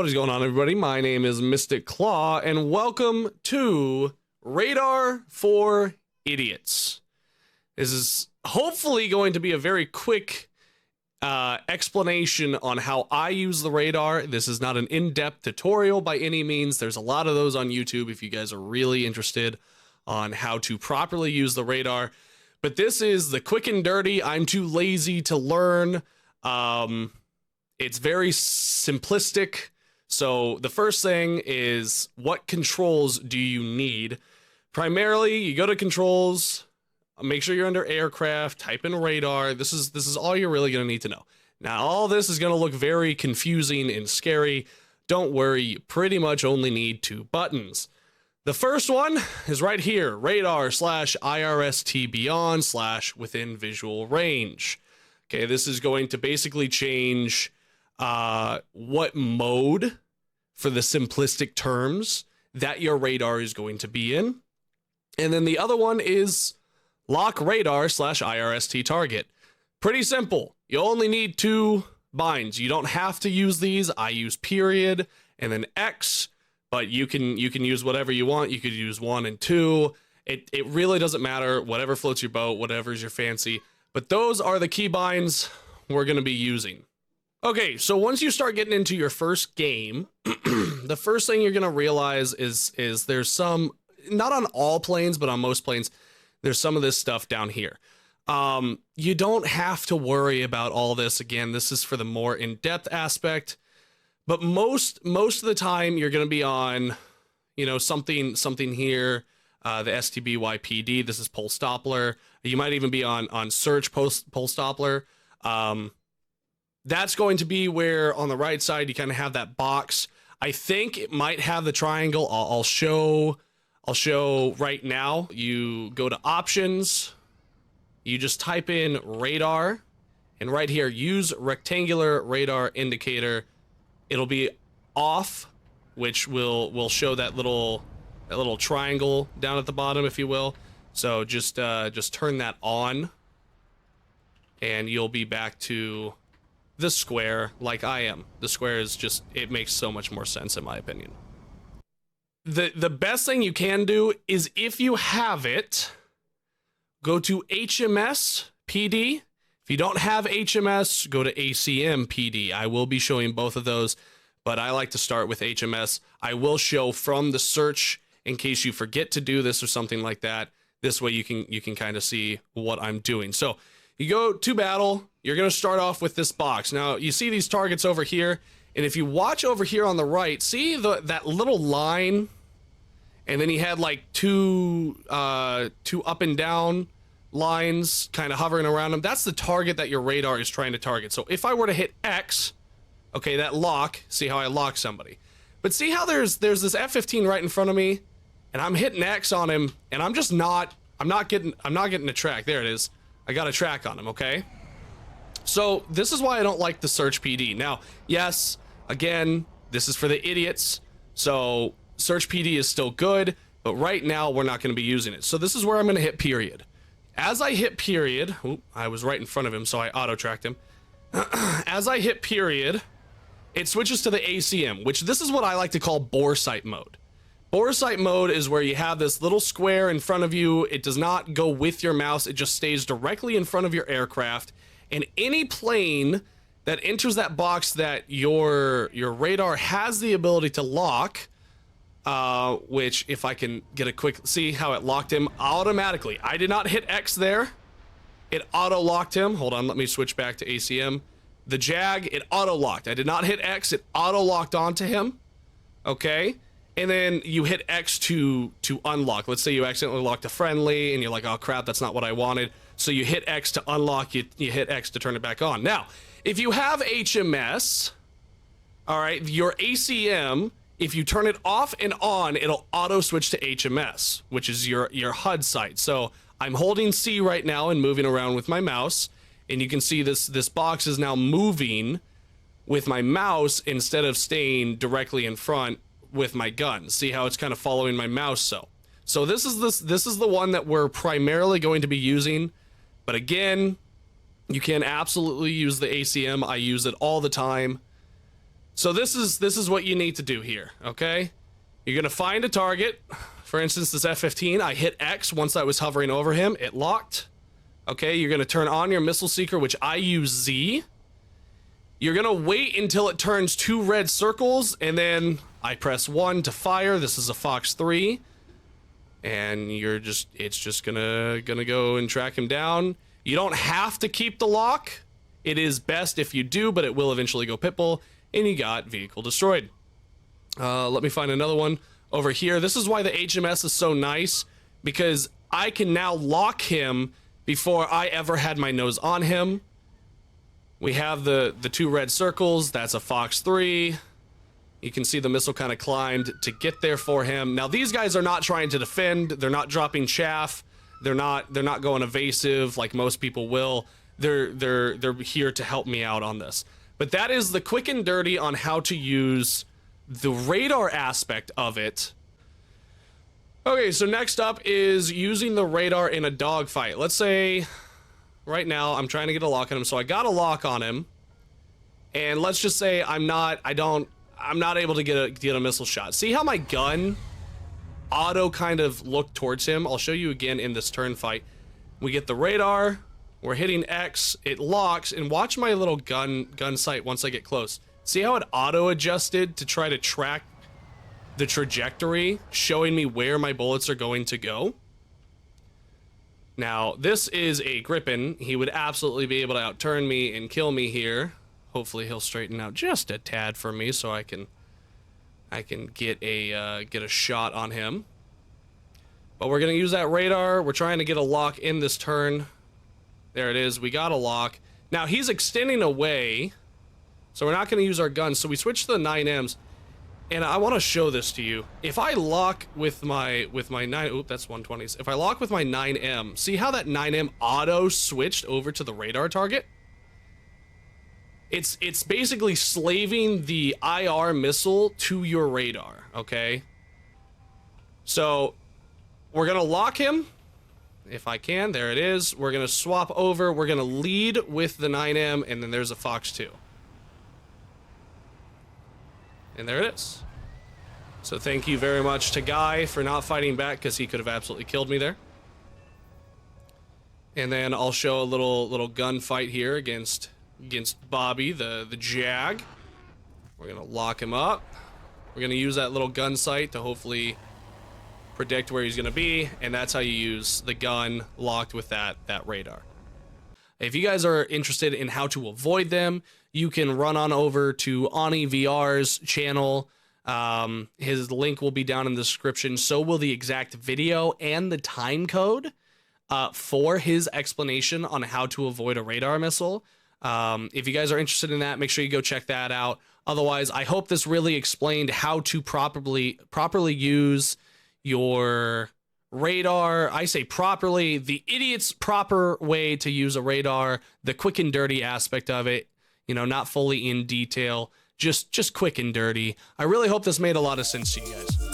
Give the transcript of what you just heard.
What is going on, everybody? My name is Mystic Claw, and welcome to Radar for Idiots. This is hopefully going to be a very quick explanation on how I use the radar. This is not an in-depth tutorial by any means. There's a lot of those on YouTube if you guys are really interested on how to properly use the radar. But this is the quick and dirty. I'm too lazy to learn. It's very simplistic. So the first thing is, what controls do you need? Primarily, you go to controls, make sure you're under aircraft, type in radar. This is all you're really going to need to know. Now, all this is going to look very confusing and scary. Don't worry, you pretty much only need 2 buttons. The first one is right here, radar/IRST beyond / within visual range. Okay, this is going to basically change what mode, for the simplistic terms, that your radar is going to be in. And then the other one is lock radar/IRST target. Pretty simple. You only need 2 binds. You don't have to use these. I use period and then X, but you can use whatever you want. You could use 1 and 2. It really doesn't matter. Whatever floats your boat, whatever's your fancy. But those are the key binds we're going to be using. Okay, so once you start getting into your first game, the first thing you're going to realize is there's some, not on all planes, but on most planes, there's some of this stuff down here. You don't have to worry about all this. Again, this is for the more in-depth aspect, but most of the time you're going to be on, you know, something here, the STBYPD. This is pulse Doppler. You might even be on search pulse Doppler. That's going to be where on the right side you kind of have that box. I think it might have the triangle. I'll show right now. You go to options, you just type in radar, and right here, use rectangular radar indicator. It'll be off, which will show that little triangle down at the bottom, if you will. So just turn that on, and you'll be back to the square like I am. The square is just, it makes so much more sense in my opinion. The best thing you can do is, if you have it, go to HMS PD. If you don't have HMS, go to ACM PD. I will be showing both of those, but I like to start with HMS. I will show from the search in case you forget to do this or something like that. This way you can kind of see what I'm doing. So you go to battle, you're going to start off with this box. Now, you see these targets over here, and if you watch over here on the right, see that little line, and then he had like two up and down lines kind of hovering around him. That's the target that your radar is trying to target. So if I were to hit X, okay, that lock, see how I lock somebody. But see how there's this F-15 right in front of me, and I'm hitting X on him, and I'm not getting a track. There it is. I got a track on him, okay? So this is why I don't like the search PD. Now, yes, again, this is for the idiots. So search PD is still good, but right now we're not going to be using it. So this is where I'm going to hit period. As I hit period, I was right in front of him, so I auto-tracked him. As I hit period, it switches to the ACM, which this is what I like to call bore sight mode. Bore sight mode is where you have this little square in front of you. It does not go with your mouse. It just stays directly in front of your aircraft. And any plane that enters that box that your radar has the ability to lock, which if I can get a quick, see how it locked him automatically. I did not hit X there. It auto-locked him. Hold on, let me switch back to ACM. The Jag, it auto-locked. I did not hit X. It auto-locked onto him. Okay. And then you hit X to unlock. Let's say you accidentally locked a friendly and you're like, oh crap, that's not what I wanted. So you hit X to unlock, you hit X to turn it back on. Now, if you have HMS, all right, your ACM, if you turn it off and on, it'll auto switch to HMS, which is your HUD sight. So I'm holding C right now and moving around with my mouse, and you can see this box is now moving with my mouse instead of staying directly in front with my gun. See how it's kind of following my mouse? So this is the one that we're primarily going to be using. But again, you can absolutely use the ACM. I use it all the time. So this is what you need to do here, okay? You're gonna find a target. For instance, this F-15, I hit X once I was hovering over him, it locked. Okay, you're gonna turn on your missile seeker, which I use Z. You're gonna wait until it turns 2 red circles, and then I press 1 to fire. This is a Fox 3. And it's just gonna go and track him down. You don't have to keep the lock. It is best if you do, but it will eventually go pitbull, and you got vehicle destroyed. Let me find another one over here. This is why the HMS is so nice, because I can now lock him before I ever had my nose on him. We have the 2 red circles. That's a Fox 3. You can see the missile kind of climbed to get there for him. Now these guys are not trying to defend. They're not dropping chaff. They're not going evasive like most people will. They're here to help me out on this. But that is the quick and dirty on how to use the radar aspect of it. Okay, so next up is using the radar in a dogfight. Let's say right now I'm trying to get a lock on him, so I got a lock on him, and let's just say I'm not able to get a missile shot. See how my gun auto kind of looked towards him? I'll show you again in this turn fight. We get the radar, we're hitting X, it locks, and watch my little gun sight once I get close. See how it auto adjusted to try to track the trajectory, showing me where my bullets are going to go? Now, this is a Gripen. He would absolutely be able to outturn me and kill me here. Hopefully he'll straighten out just a tad for me so I can get a shot on him. But we're gonna use that radar. We're trying to get a lock in this turn. There it is. We got a lock. Now he's extending away, so we're not gonna use our guns. So we switch to the 9Ms, and I want to show this to you. If I lock with my 9, oop, that's 120s. If I lock with my 9M, see how that 9M auto switched over to the radar target? It's basically slaving the IR missile to your radar, okay? So we're gonna lock him, if I can. There it is. We're gonna swap over. We're gonna lead with the 9M, and then there's a Fox 2. And there it is. So thank you very much to Guy for not fighting back, because he could have absolutely killed me there. And then I'll show a little gunfight here against Bobby, the Jag. We're gonna lock him up. We're gonna use that little gun sight to hopefully predict where he's gonna be, and that's how you use the gun locked with that radar. If you guys are interested in how to avoid them, you can run on over to Ani VR's channel. His link will be down in the description. So will the exact video and the time code for his explanation on how to avoid a radar missile. If you guys are interested in that, make sure you go check that out. Otherwise, I hope this really explained how to properly use your radar. I say properly, the idiot's proper way to use a radar, the quick and dirty aspect of it, you know, not fully in detail, just quick and dirty. I really hope this made a lot of sense to you guys.